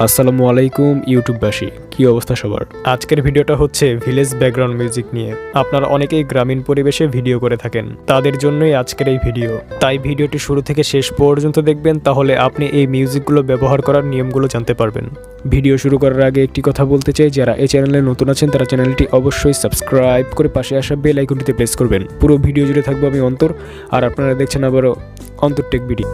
আসসালামু আলাইকুম ইউটিউববাসী, কি অবস্থা সবার। আজকের ভিডিওটা হচ্ছে ভিলেজ ব্যাকগ্রাউন্ড মিউজিক নিয়ে। আপনারা অনেকেই গ্রামীণ পরিবেশে ভিডিও করে থাকেন, তাদের জন্যই আজকের এই ভিডিও। তাই ভিডিওটি শুরু থেকে শেষ পর্যন্ত দেখবেন, তাহলে আপনি এই মিউজিকগুলো ব্যবহার করার নিয়মগুলো জানতে পারবেন। ভিডিও শুরু করার আগে একটি কথা বলতে চাই, যারা এই চ্যানেলে নতুন আছেন তারা চ্যানেলটি অবশ্যই সাবস্ক্রাইব করে পাশে আসা বেল আইকনটিতে প্রেস করবেন। পুরো ভিডিও জুড়ে থাকবো আমি অন্তর, আর আপনারা দেখছেন আবারও অন্তর টেক ভিডিও।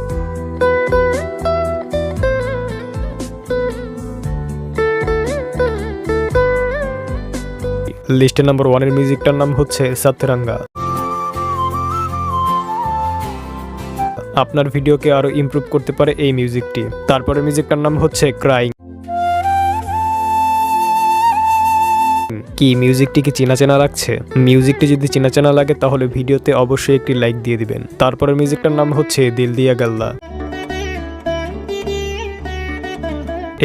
লিস্টে নাম্বার 1 এর মিউজিকটার নাম হচ্ছে সাতরাঙ্গা। আপনার ভিডিওকে আরো ইমপ্রুভ করতে পারে এই মিউজিকটি। তারপরে মিউজিকটার নাম হচ্ছে ক্রাইং। কি মিউজিকটি কি চেনা চেনা লাগছে? মিউজিকটি যদি চেনা চেনা লাগে তাহলে ভিডিওতে অবশ্যই একটি লাইক দিয়ে দিবেন। তারপরে মিউজিকটার নাম হচ্ছে দিল দিয়া গাল্লা।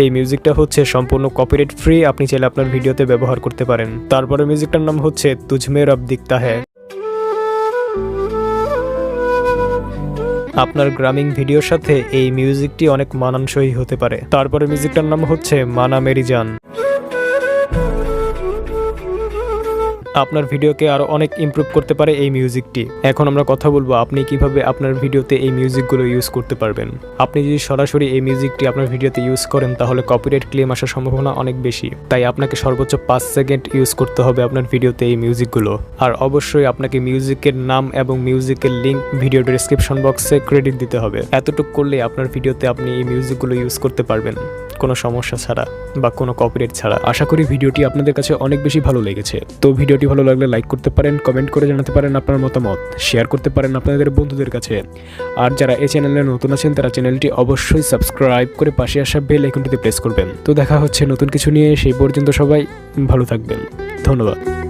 এই মিউজিকটা হচ্ছে সম্পূর্ণ কপিরাইট ফ্রি, আপনি চাইলে আপনার ভিডিওতে ব্যবহার করতে পারেন। তারপরে মিউজিকটার নাম হচ্ছে তুঝমে রব দিখতা হ্যায়। আপনার গ্রামীণ ভিডিওর সাথে এই মিউজিকটি অনেক মানানসই হতে পারে। তারপরে মিউজিকটার নাম হচ্ছে মানা মেরি জান। আপনার ভিডিওকে আরো অনেক ইমপ্রুভ করতে পারে এই মিউজিকটি। এখন আমরা কথা বলবো আপনি কিভাবে আপনার ভিডিওতে এই মিউজিকগুলো ইউজ করতে পারবেন। আপনি যদি সরাসরি এই মিউজিকটি আপনার ভিডিওতে ইউজ করেন তাহলে কপিরাইট ক্লেম আসার সম্ভাবনা অনেক বেশি। তাই আপনাকে সর্বোচ্চ 5 সেকেন্ড ইউজ করতে হবে আপনার ভিডিওতে এই মিউজিকগুলো। আর অবশ্যই আপনাকে মিউজিকের নাম এবং মিউজিকের লিঙ্ক ভিডিও ডেসক্রিপশন বক্সে ক্রেডিট দিতে হবে। এতটুকু করলে আপনার ভিডিওতে আপনি এই মিউজিকগুলো ইউজ করতে পারবেন কোনো সমস্যা ছাড়া বা কোনো কপিরাইট ছাড়া। আশা করি ভিডিওটি আপনাদের কাছে অনেক বেশি ভালো লেগেছে। তো ভিডিওটি ভালো লাগলে লাইক করতে পারেন, কমেন্ট করে জানাতে পারেন আপনার মতামত, শেয়ার করতে পারেন আপনাদের বন্ধুদের কাছে। আর যারা এই চ্যানেলে নতুন আছেন তারা চ্যানেলটি অবশ্যই সাবস্ক্রাইব করে পাশে আসা বেল আইকনটিতে প্রেস করবেন। তো দেখা হচ্ছে নতুন কিছু নিয়ে, সেই পর্যন্ত সবাই ভালো থাকবেন। ধন্যবাদ।